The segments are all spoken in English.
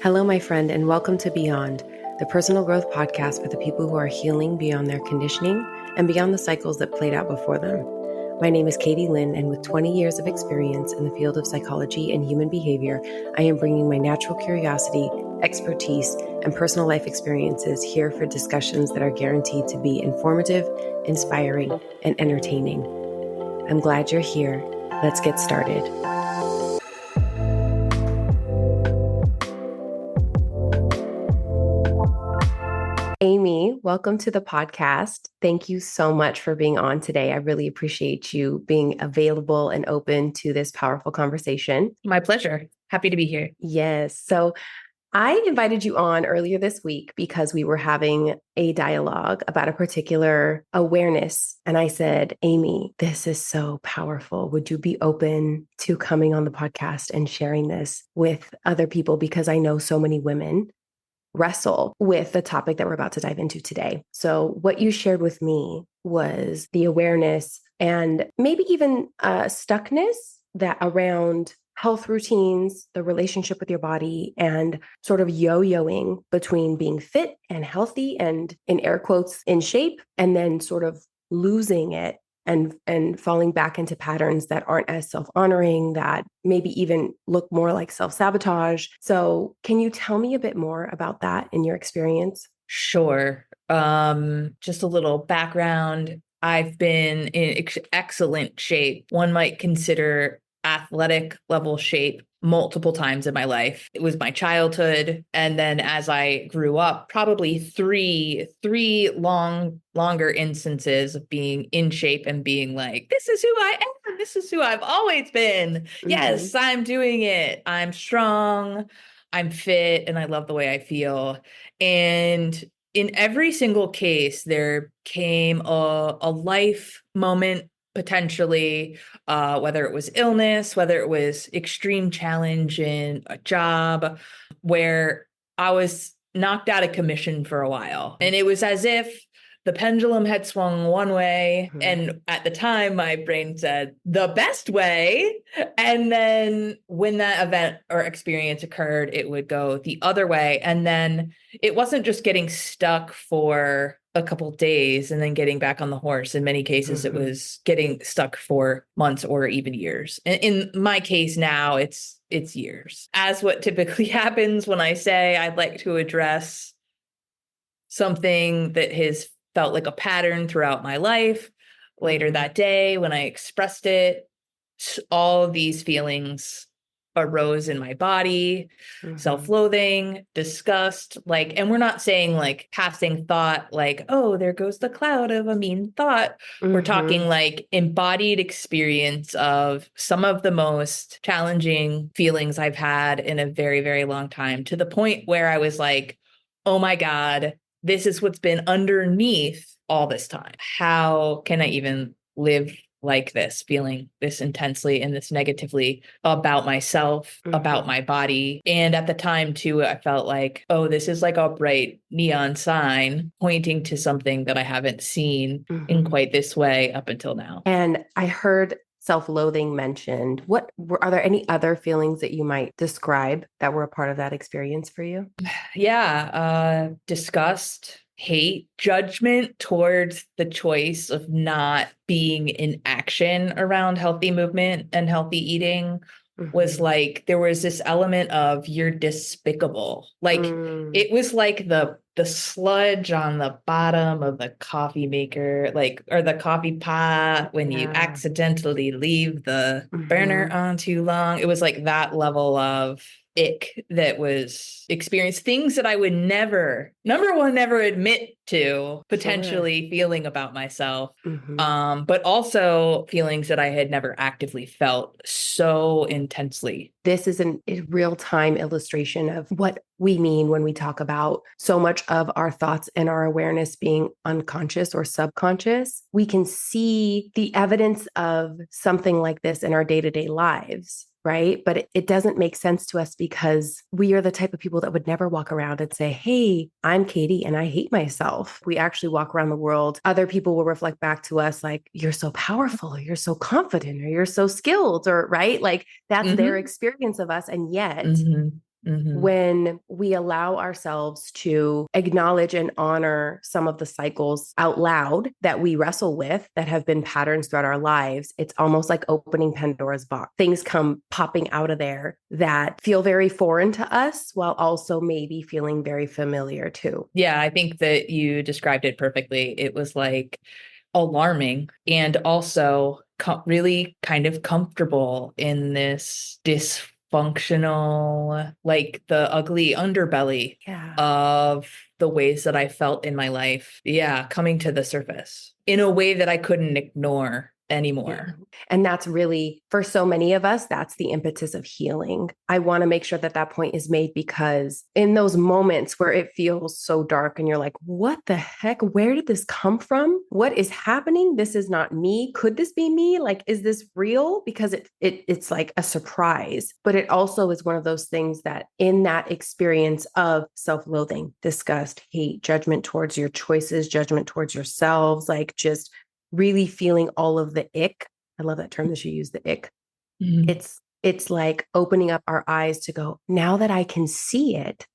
Hello, my friend, and welcome to Beyond, the personal growth podcast for the people who are healing beyond their conditioning and beyond the cycles that played out before them. My name is Katie Lynn, and with 20 years of experience in the field of psychology and human behavior, I am bringing my natural curiosity, expertise, and personal life experiences here for discussions that are guaranteed to be informative, inspiring, and entertaining. I'm glad you're here. Let's get started. Amy, welcome to the podcast. Thank you so much for being on today. I really appreciate you being available and open to this powerful conversation. My pleasure. Happy to be here. Yes. So I invited you on earlier this week because we were having a dialogue about a particular awareness. And I said, Amy, this is so powerful. Would you be open to coming on the podcast and sharing this with other people? Because I know so many women wrestle with the topic that we're about to dive into today. So what you shared with me was the awareness and maybe even stuckness that around health routines, the relationship with your body, and sort of yo-yoing between being fit and healthy and, in air quotes, in shape, and then sort of losing it and falling back into patterns that aren't as self-honoring, that maybe even look more like self-sabotage. So can you tell me a bit more about that in your experience? Sure. Just a little background. I've been in excellent shape. One might consider athletic level shape multiple times in my life. It was my childhood. And then as I grew up, probably three longer instances of being in shape and being like, this is who I am. This is who I've always been. Mm-hmm. Yes, I'm doing it. I'm strong. I'm fit. And I love the way I feel. And in every single case, there came a life moment, potentially, whether it was illness, whether it was extreme challenge in a job, where I was knocked out of commission for a while. And it was as if the pendulum had swung one way. Mm-hmm. And at the time, my brain said, the best way. And then when that event or experience occurred, it would go the other way. And then it wasn't just getting stuck for a couple days and then getting back on the horse. In many cases, mm-hmm. It was getting stuck for months or even years. And in my case now, it's years. As what typically happens when I say I'd like to address something that has felt like a pattern throughout my life. Later that day, when I expressed it, all of these feelings arose in my body, mm-hmm. Self-loathing, disgust, and we're not saying like passing thought, like, oh, there goes the cloud of a mean thought. Mm-hmm. We're talking like embodied experience of some of the most challenging feelings I've had in a very, very long time, to the point where I was like, oh my God, this is what's been underneath all this time. How can I even live like this, feeling this intensely and this negatively about myself, mm-hmm. about my body? And at the time too, I felt like, oh, this is like a bright neon sign pointing to something that I haven't seen mm-hmm. in quite this way up until now. And I heard self-loathing mentioned. Are there any other feelings that you might describe that were a part of that experience for you? Yeah, disgust, hate, judgment towards the choice of not being in action around healthy movement and healthy eating. Mm-hmm. Was like, there was this element of, you're despicable. Like, it was like the sludge on the bottom of the coffee maker, or the coffee pot when you accidentally leave the mm-hmm. burner on too long. It was like that level of ick that was experienced, things that I would never admit to potentially feeling about myself. Mm-hmm. But also feelings that I had never actively felt so intensely. This is a real-time illustration of what we mean when we talk about so much of our thoughts and our awareness being unconscious or subconscious. We can see the evidence of something like this in our day-to-day lives. Right? But it doesn't make sense to us because we are the type of people that would never walk around and say, hey, I'm Katie and I hate myself. We actually walk around the world. Other people will reflect back to us like, you're so powerful, or you're so confident, or you're so skilled, or right? Like that's mm-hmm. their experience of us. And yet mm-hmm. Mhm. when we allow ourselves to acknowledge and honor some of the cycles out loud that we wrestle with that have been patterns throughout our lives, it's almost like opening Pandora's box. Things come popping out of there that feel very foreign to us while also maybe feeling very familiar too. Yeah, I think that you described it perfectly. It was like alarming and also really kind of comfortable in this dysfunctional, like the ugly underbelly Yeah. of the ways that I felt in my life. Yeah, coming to the surface in a way that I couldn't ignore Yeah. anymore. And that's really, for so many of us, that's the impetus of healing. I want to make sure that that point is made because in those moments where it feels so dark and you're like, what the heck? Where did this come from? What is happening? This is not me. Could this be me? Like, is this real? Because it's like a surprise. But it also is one of those things that in that experience of self-loathing, disgust, hate, judgment towards your choices, judgment towards yourselves, like just really feeling all of the ick. I love that term that you use, the ick. Mhm. It's like opening up our eyes to go, now that I can see it,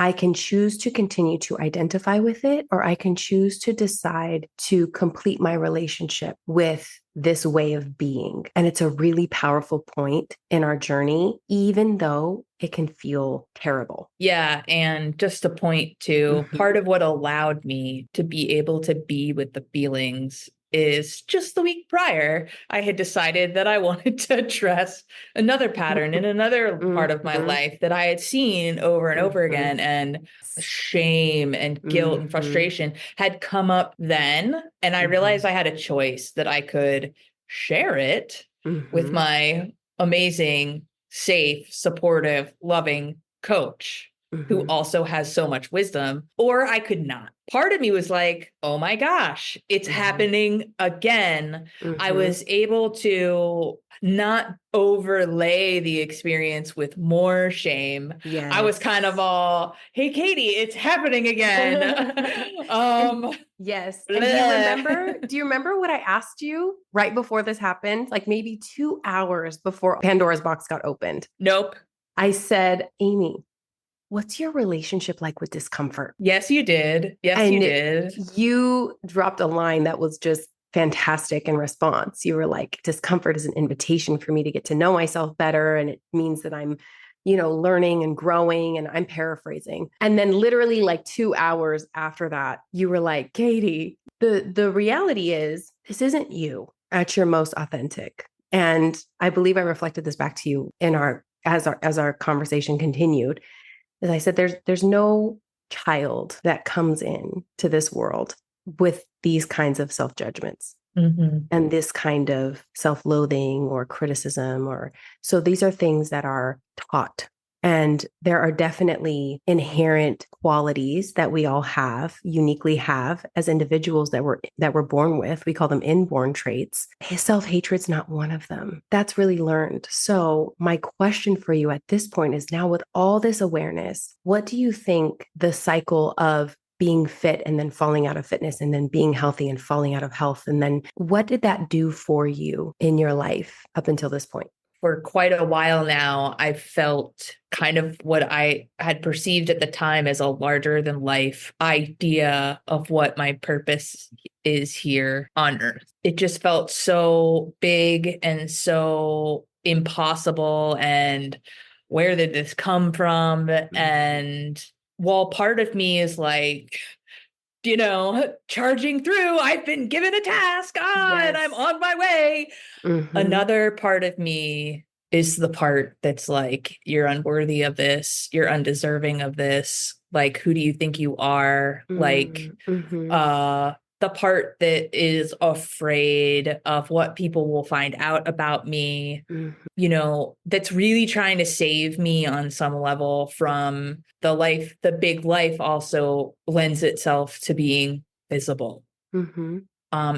I can choose to continue to identify with it, or I can choose to decide to complete my relationship with this way of being. And it's a really powerful point in our journey, even though it can feel terrible. Yeah. And just to point to part Mhm. of what allowed me to be able to be with the feelings is just the week prior, I had decided that I wanted to address another pattern in another part of my Mhm. life that I had seen over and over Mhm. again. And shame and guilt and Mhm. frustration had come up then. And I realized Mhm. I had a choice that I could share it with Mhm. my amazing, safe, supportive, loving coach who Mhm. also has so much wisdom, or I could not. Part of me was like, oh my gosh, it's Mhm. happening again. I Mhm. was able to not overlay the experience with more shame. I was kind of Yes. all, hey, Katie, it's happening again. And um, yes. And bleh. do you remember what I asked you right before this happened? Like maybe 2 hours before Pandora's box got opened. Nope. I said, Amy, what's your relationship like with discomfort? Yes, you did. Yes, you And did. you dropped a line that was just fantastic in response. You were like, discomfort is an invitation for me to get to know myself better. And it means that I'm, learning and growing. And I'm paraphrasing. And then literally like 2 hours after that, you were like, Katie, the reality is this isn't you at your most authentic. And I believe I reflected this back to you in our conversation continued. As I said, there's no child that comes in to this world with these kinds of self-judgments Mhm. and this kind of self-loathing or criticism, or so these are things that are taught. And there are definitely inherent qualities that we all have, uniquely have as individuals that we're born with. We call them inborn traits. Self-hatred's not one of them. That's really learned. So my question for you at this point is, now with all this awareness, what do you think the cycle of being fit and then falling out of fitness and then being healthy and falling out of health, and then what did that do for you in your life up until this point? For quite a while now, I felt kind of what I had perceived at the time as a larger than life idea of what my purpose is here on earth. It just felt so big and so impossible. And where did this come from? Mm-hmm. And while part of me is like, charging through, I've been given a task, and I'm Yes. on my way. Mm-hmm. Another part of me is the part that's like, you're unworthy of this, you're undeserving of this. Like, who do you think you are? Like, Mm-hmm. the part that is afraid of what people will find out about me, Mm-hmm. that's really trying to save me on some level from the life. The big life also lends itself to being visible Mm-hmm.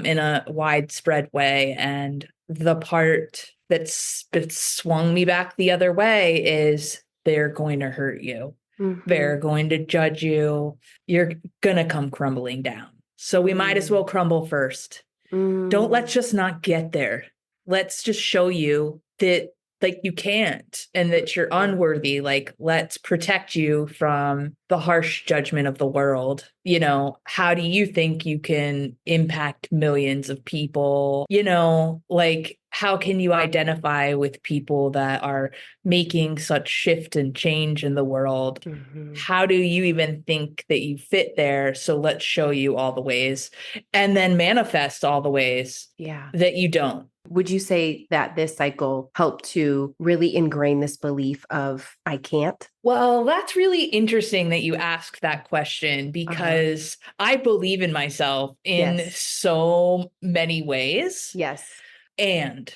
in a widespread way. And the part that's swung me back the other way is they're going to hurt you. Mm-hmm. They're going to judge you. You're going to come crumbling down. So we might as well Mm-hmm. crumble first. Don't Mm-hmm. let's just not get there. Let's just show you that like you can't, and that you're unworthy. Like, let's protect you from the harsh judgment of the world. How do you think you can impact millions of people? Like, how can you identify with people that are making such shift and change in the world? How do you even think that you fit there? So let's show you all the ways, and then manifest all the ways that you don't. Would you say that this cycle helped to really ingrain this belief of I can't? Well, that's really interesting that you asked that question, because I believe in myself in so many ways. Yes. And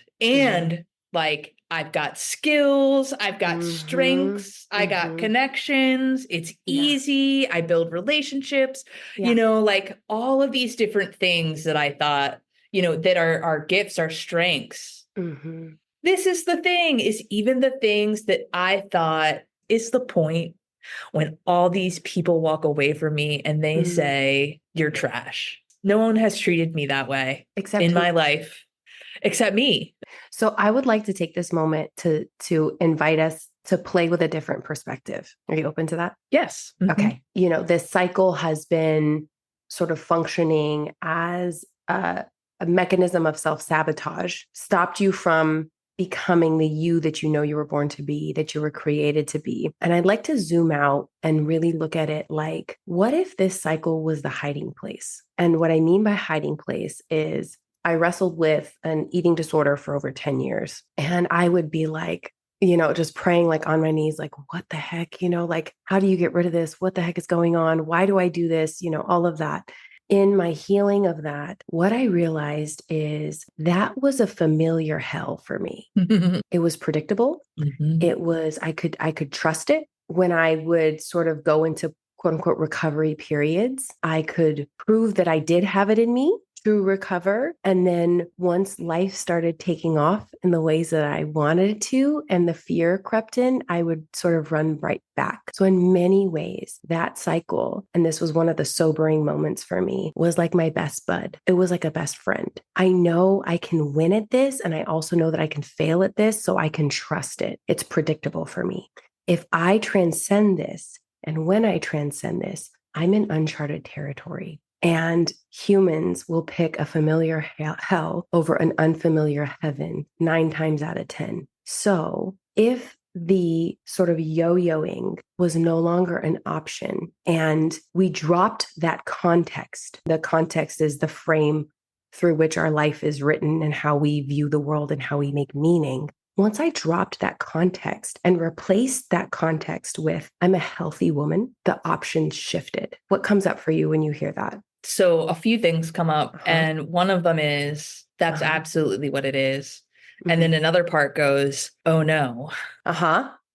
like, I've got skills, I've got strengths, I got connections. It's easy. I build relationships, like all of these different things that I thought, that are our gifts, our strengths. This is the thing, is even the things that I thought is the point, when all these people walk away from me and they say, you're trash. No one has treated me that way in my life except me. So I would like to take this moment to invite us to play with a different perspective. Are you open to that? Yes. Okay. This cycle has been sort of functioning as a mechanism of self-sabotage, stopped you from becoming the you that you know you were born to be, that you were created to be. And I'd like to zoom out and really look at it like, what if this cycle was the hiding place? And what I mean by hiding place is, I wrestled with an eating disorder for over 10 years. And I would be like, just praying like on my knees, like, what the heck, like, how do you get rid of this? What the heck is going on? Why do I do this? All of that. In my healing of that, what I realized is that was a familiar hell for me. It was predictable. It was, I could trust it. When I would sort of go into quote unquote recovery periods, I could prove that I did have it in me to recover. And then once life started taking off in the ways that I wanted it to, and the fear crept in, I would sort of run right back. So in many ways, that cycle, and this was one of the sobering moments for me, was like my best bud. It was like a best friend. I know I can win at this, and I also know that I can fail at this, so I can trust it. It's predictable for me. If I transcend this, and when I transcend this, I'm in uncharted territory. And humans will pick a familiar hell over an unfamiliar heaven 9 times out of 10. So if the sort of yo-yoing was no longer an option, and we dropped that context, the context is the frame through which our life is written and how we view the world and how we make meaning. Once I dropped that context and replaced that context with, I'm a healthy woman, the options shifted. What comes up for you when you hear that? So a few things come up, and one of them is, that's absolutely what it is. And then another part goes, oh no.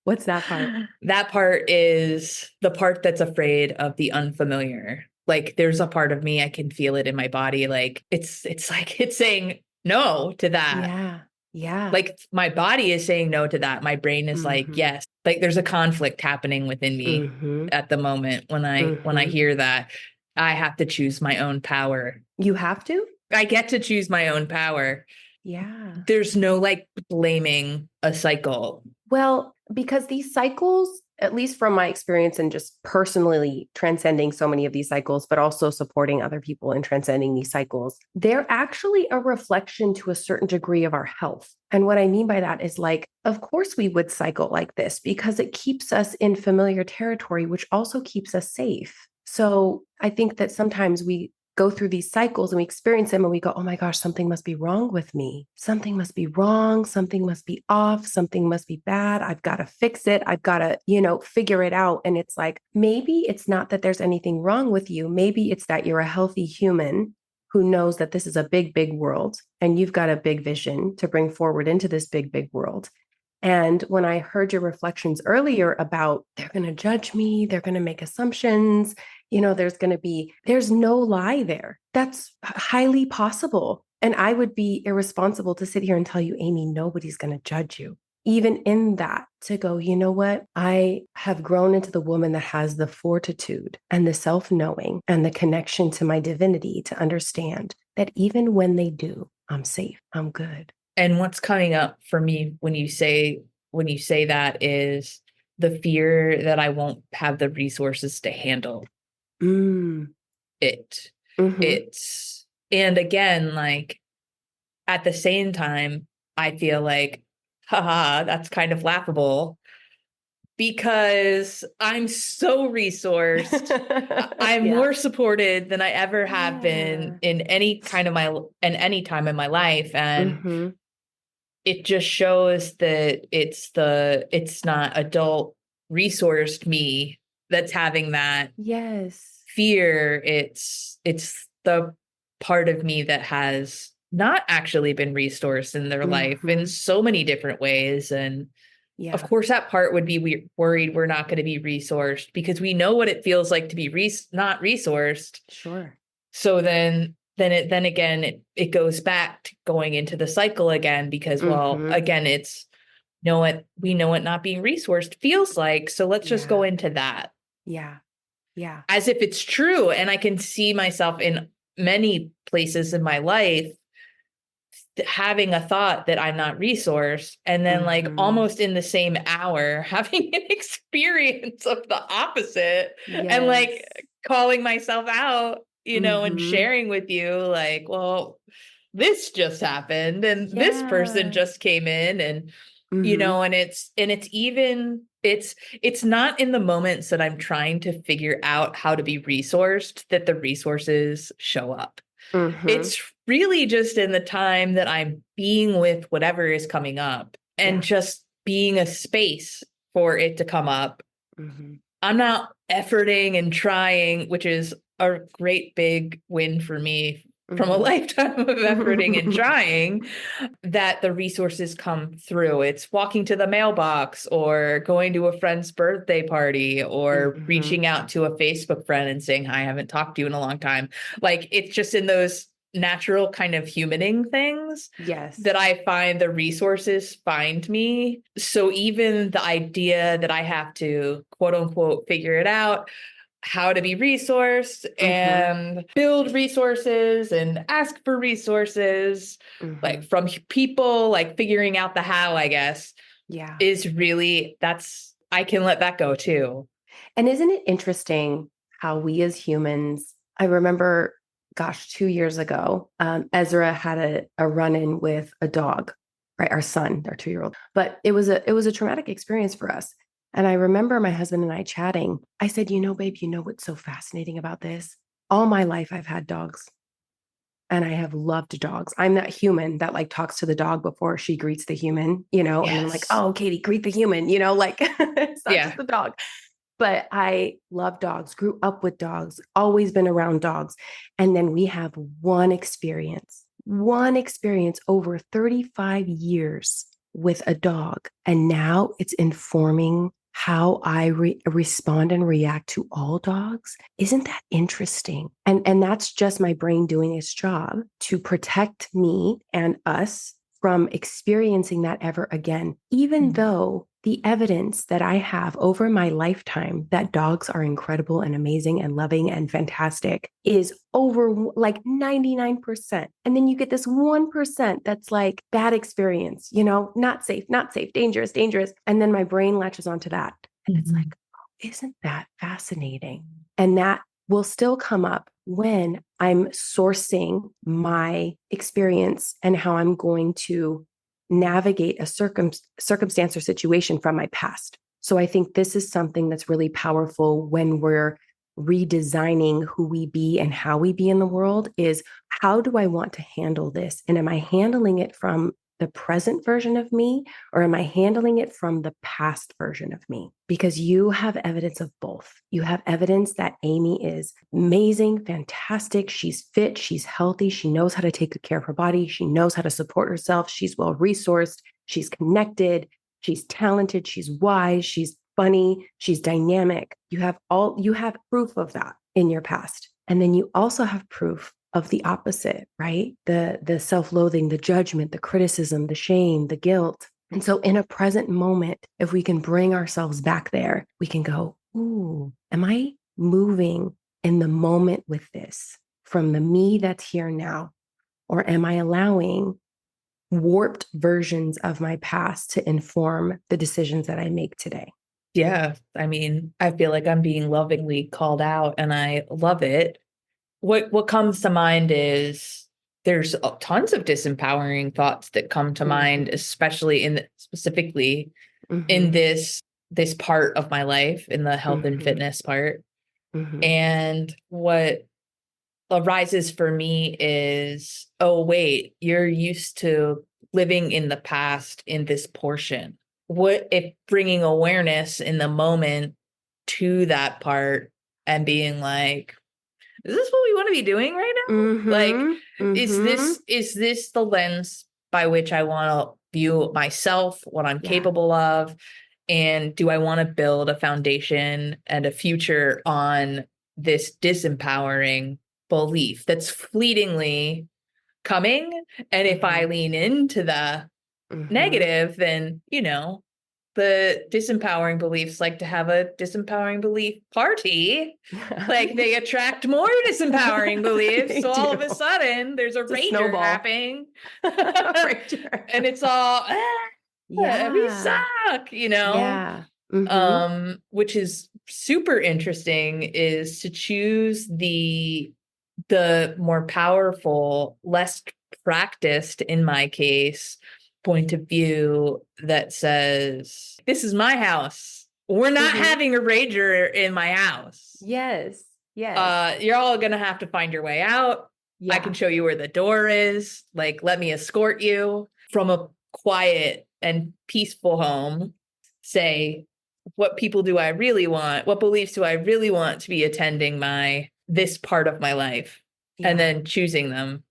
What's that part? That part is the part that's afraid of the unfamiliar. Like, there's a part of me, I can feel it in my body. Like, it's like it's saying no to that. Yeah. Like, my body is saying no to that. My brain is like, yes. Like, there's a conflict happening within me at the moment when I hear that. I have to choose my own power. You have to? I get to choose my own power. Yeah. There's no like blaming a cycle. Well, because these cycles, at least from my experience and just personally transcending so many of these cycles, but also supporting other people in transcending these cycles, they're actually a reflection to a certain degree of our health. And what I mean by that is, like, of course we would cycle like this because it keeps us in familiar territory, which also keeps us safe. So I think that sometimes we go through these cycles and we experience them and we go, oh my gosh, something must be wrong with me. Something must be wrong. Something must be off. Something must be bad. I've got to fix it. I've got to, figure it out. And it's like, maybe it's not that there's anything wrong with you. Maybe it's that you're a healthy human who knows that this is a big, big world and you've got a big vision to bring forward into this big, big world. And when I heard your reflections earlier about they're going to judge me, they're going to make assumptions, there's no lie there. That's highly possible. And I would be irresponsible to sit here and tell you, Amy, nobody's going to judge you. Even in that, to go, you know what? I have grown into the woman that has the fortitude and the self-knowing and the connection to my divinity to understand that even when they do, I'm safe, I'm good. And what's coming up for me when you say that is the fear that I won't have the resources to handle Mm. it. Mm-hmm. It's and again, like at the same time, I feel like, haha, that's kind of laughable because I'm so resourced. I'm Yeah. more supported than I ever have been Yeah. in any time in my life. And Mm-hmm. it just shows that it's not adult resourced me that's having that Yes. fear. It's the part of me that has not actually been resourced in their life in Mm-hmm. so many different ways. And of Yeah. course, that part would be worried we're not going to be resourced because we know what it feels like to be not resourced. Sure. So then again, it goes back to going into the cycle again because, well, Mm-hmm. again, we know what not being resourced feels like. So let's just go Yeah. into that Yeah. Yeah. as if it's true. And I can see myself in many places in my life having a thought that I'm not resourced, and then like Mm-hmm. almost in the same hour having an experience of the opposite and like Yes. calling myself out, and Mm-hmm. sharing with you like, well, this just happened and this person Yeah. just came in and Mm-hmm. it's not in the moments that I'm trying to figure out how to be resourced that the resources show up. Mm-hmm. It's really just in the time that I'm being with whatever is coming up and Yeah. just being a space for it to come up. Mm-hmm. I'm not efforting and trying, which is a great big win for me from a Mm-hmm. lifetime of efforting and trying that the resources come through. It's walking to the mailbox or going to a friend's birthday party or Mm-hmm. reaching out to a Facebook friend and saying, hi, I haven't talked to you in a long time. Like it's just in those natural kind of humaning things Yes. that I find the resources find me. So even the idea that I have to quote unquote figure it out, how to be resourced Mm-hmm. and build resources and ask for resources Mm-hmm. like from people, like figuring out the how, I guess, Yeah. is really that's I can let that go too. And isn't it interesting how we as humans, I remember, gosh, 2 years ago, Ezra had a run-in with a dog, right? Our son, our 2-year-old. But it was a traumatic experience for us. And I remember my husband and I chatting. I said, babe, what's so fascinating about this? All my life I've had dogs and I have loved dogs. I'm that human that like talks to the dog before she greets the human, and then I'm like, Yes. oh, Katie, greet the human, like it's not just Yeah. the dog. But I love dogs, grew up with dogs, always been around dogs. And then we have one experience over 35 years with a dog. And now it's informing how I respond and react to all dogs. Isn't that interesting? And that's just my brain doing its job to protect me and us from experiencing that ever again, even Mhm. though the evidence that I have over my lifetime that dogs are incredible and amazing and loving and fantastic is over like 99%. And then you get this 1% that's like bad experience, not safe, dangerous, dangerous. And then my brain latches onto that. And it's Mhm. like, oh, isn't that fascinating? And that will still come up when I'm sourcing my experience and how I'm going to navigate a circumstance or situation from my past. So I think this is something that's really powerful when we're redesigning who we be and how we be in the world is how do I want to handle this? And am I handling it from the present version of me or am I handling it from the past version of me? Because you have evidence of both. You have evidence that Amy is amazing, fantastic. She's fit, she's healthy, she knows how to take good care of her body, she knows how to support herself, she's well resourced, she's connected, she's talented, she's wise, she's funny, she's dynamic. You have proof of that in your past. And then you also have proof of the opposite, right? The self-loathing, the judgment, the criticism, the shame, the guilt. And so in a present moment, if we can bring ourselves back there, we can go, ooh, am I moving in the moment with this from the me that's here now? Or am I allowing warped versions of my past to inform the decisions that I make today. Yeah. I mean, I feel like I'm being lovingly called out and I love it. What comes to mind is there's tons of disempowering thoughts that come to mind, Mm-hmm. especially specifically in Mm-hmm. this part of my life, in the health and Mm-hmm. fitness part. Mm-hmm. And what arises for me is, oh, wait, you're used to living in the past in this portion. What if bringing awareness in the moment to that part and being like, is this what we want to be doing right now? Like, Mm-hmm. is Mm-hmm. this the lens by which I want to view myself, what I'm Yeah. capable of? And do I want to build a foundation and a future on this disempowering belief that's fleetingly coming? And if I Mm-hmm. lean into the Mm-hmm. negative, then, the disempowering beliefs like to have a disempowering belief party. Like they attract more disempowering beliefs. They So all do. of a sudden there's a It's a rager snowball. happening. Ranger. And it's all, we Yeah. suck. Yeah. Mm-hmm. Which is super interesting, is to choose the more powerful, less practiced, in my case, point of view that says, this is my house. We're not Mm-hmm. having a rager in my house. Yes. Yes. You're all gonna have to find your way out. I can Yeah. show you where the door is. Like, let me escort you from a quiet and peaceful home. Say, what people do I really want? What beliefs do I really want to be attending this part of my life? And Yeah. then choosing them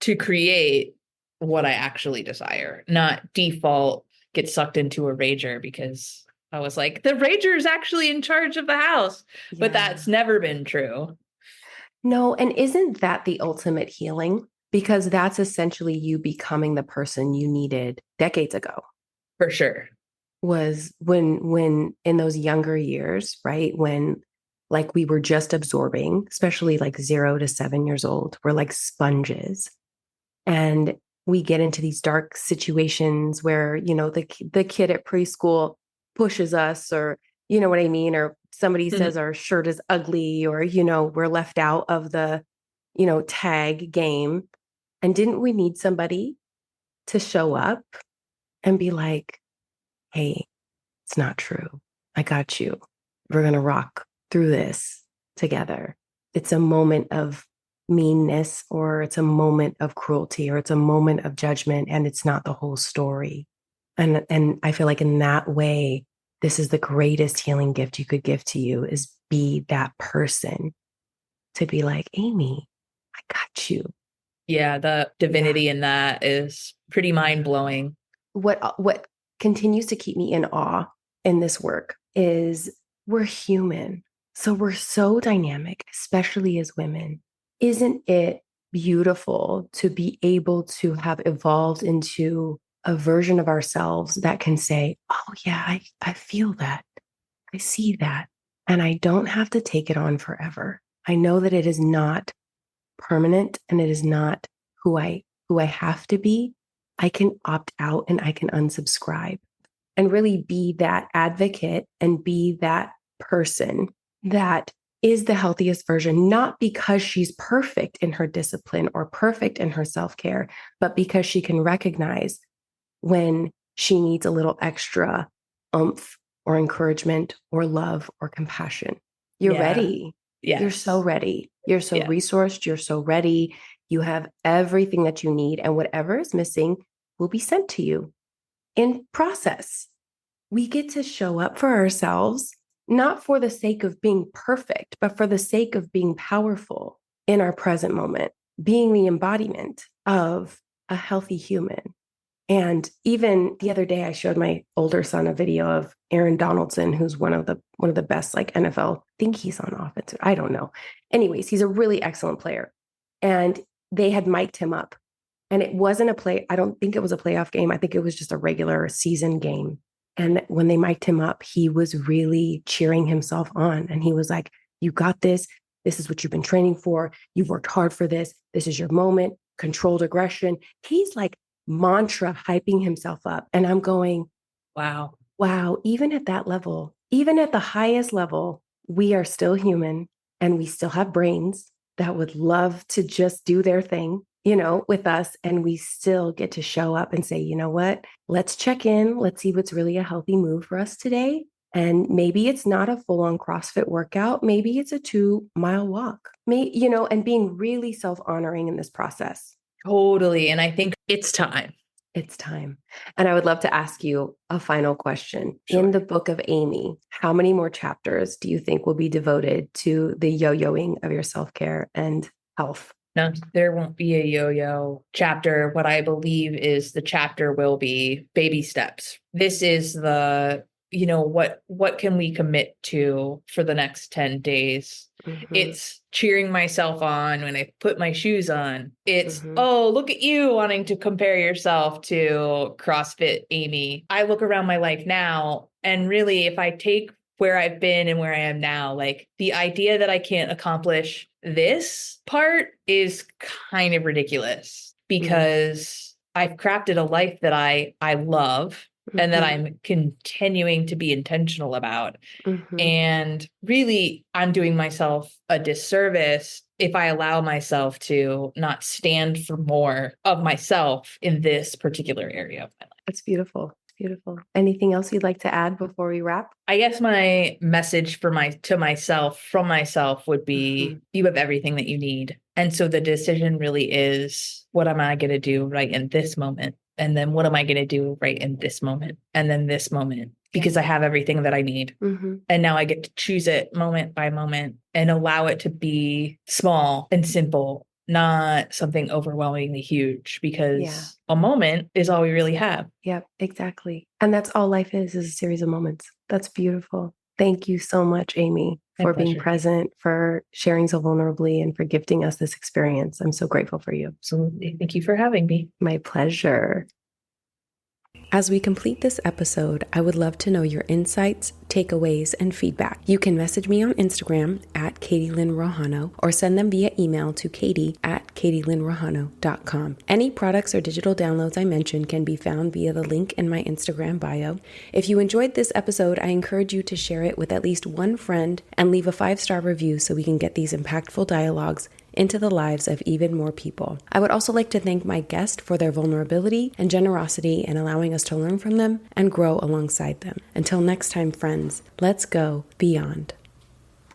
to create what I actually desire, not default get sucked into a rager because I was like, the rager is actually in charge of the house. But Yeah. that's never been true. No, and isn't that the ultimate healing? Because that's essentially you becoming the person you needed decades ago. For sure. Was when in those younger years, right? When like we were just absorbing, especially like 0 to 7 years old, we're like sponges. And we get into these dark situations where, the kid at preschool pushes us, or, you know what I mean? Or somebody says our shirt is ugly, or, we're left out of the, tag game. And didn't we need somebody to show up and be like, hey, it's not true. I got you. We're going to rock through this together. It's a moment of meanness, or it's a moment of cruelty, or it's a moment of judgment, and it's not the whole story. And I feel like in that way, this is the greatest healing gift you could give to you, is be that person, to be like, Amy, I got you. Yeah, the Yeah. divinity in that is pretty mind blowing. What continues to keep me in awe in this work is we're human. So we're so dynamic, especially as women. Isn't it beautiful to be able to have evolved into a version of ourselves that can say, oh, yeah, I feel that. I see that. And I don't have to take it on forever. I know that it is not permanent, and it is not who I have to be. I can opt out and I can unsubscribe, and really be that advocate and be that person that is the healthiest version, not because she's perfect in her discipline or perfect in her self-care, but because she can recognize when she needs a little extra oomph or encouragement or love or compassion. You're Yeah. ready. You're so Yes. ready. You're so Yeah. resourced. You're so ready. You have everything that you need, and whatever is missing will be sent to you in process. We get to show up for ourselves, not for the sake of being perfect, but for the sake of being powerful in our present moment, being the embodiment of a healthy human. And even the other day, I showed my older son a video of Aaron Donaldson, who's one of the best like NFL. I think he's on offense. I don't know. Anyways, he's a really excellent player, and they had mic'd him up, and it wasn't a play. I don't think it was a playoff game. I think it was just a regular season game. And when they mic'd him up, he was really cheering himself on, and he was like, "You got this. This is what you've been training for. You've worked hard for this. This is your moment." Controlled aggression. He's like mantra hyping himself up. And I'm going, Wow. wow, even at that level, even at the highest level, we are still human and we still have brains that would love to just do their thing, with us. And we still get to show up and say, you know what? Let's check in. Let's see what's really a healthy move for us today. And maybe it's not a full on CrossFit workout. Maybe it's a 2-mile walk, and being really self honoring in this process. Totally. And I think it's time. It's time. And I would love to ask you a final question. Sure. In the book of Amy, how many more chapters do you think will be devoted to the yo-yoing of your self-care and health? No, there won't be a yo-yo chapter. What I believe is the chapter will be baby steps. This is the, what can we commit to for the next 10 days? Mm-hmm. It's cheering myself on when I put my shoes on. It's, Mm-hmm. oh, look at you wanting to compare yourself to CrossFit Amy. I look around my life now, and really, if I take where I've been and where I am now, like the idea that I can't accomplish this part is kind of ridiculous, because I've crafted a life that I love and that I'm continuing to be intentional about. And really, I'm doing myself a disservice if I allow myself to not stand for more of myself in this particular area of my life. That's beautiful. Beautiful. Anything else you'd like to add before we wrap? I guess my message from myself would be, you have everything that you need. And so the decision really is, what am I going to do right in this moment? And then what am I going to do right in this moment? And then this moment, because I have everything that I need. And now I get to choose it moment by moment and allow it to be small and simple, not something overwhelmingly huge, because a moment is all we really have. Yep, exactly. And that's all life is a series of moments. That's beautiful. Thank you so much, Amy, for being present, for sharing so vulnerably, and for gifting us this experience. I'm so grateful for you. Absolutely. Thank you for having me. My pleasure. As we complete this episode, I would love to know your insights, takeaways, and feedback. You can message me on Instagram at Katie Lynn Rojano, or send them via email to katie@katielynrojano.com. Any products or digital downloads I mentioned can be found via the link in my Instagram bio. If you enjoyed this episode, I encourage you to share it with at least one friend and leave a 5-star review so we can get these impactful dialogues into the lives of even more people. I would also like to thank my guest for their vulnerability and generosity in allowing us to learn from them and grow alongside them. Until next time, friends, let's go beyond.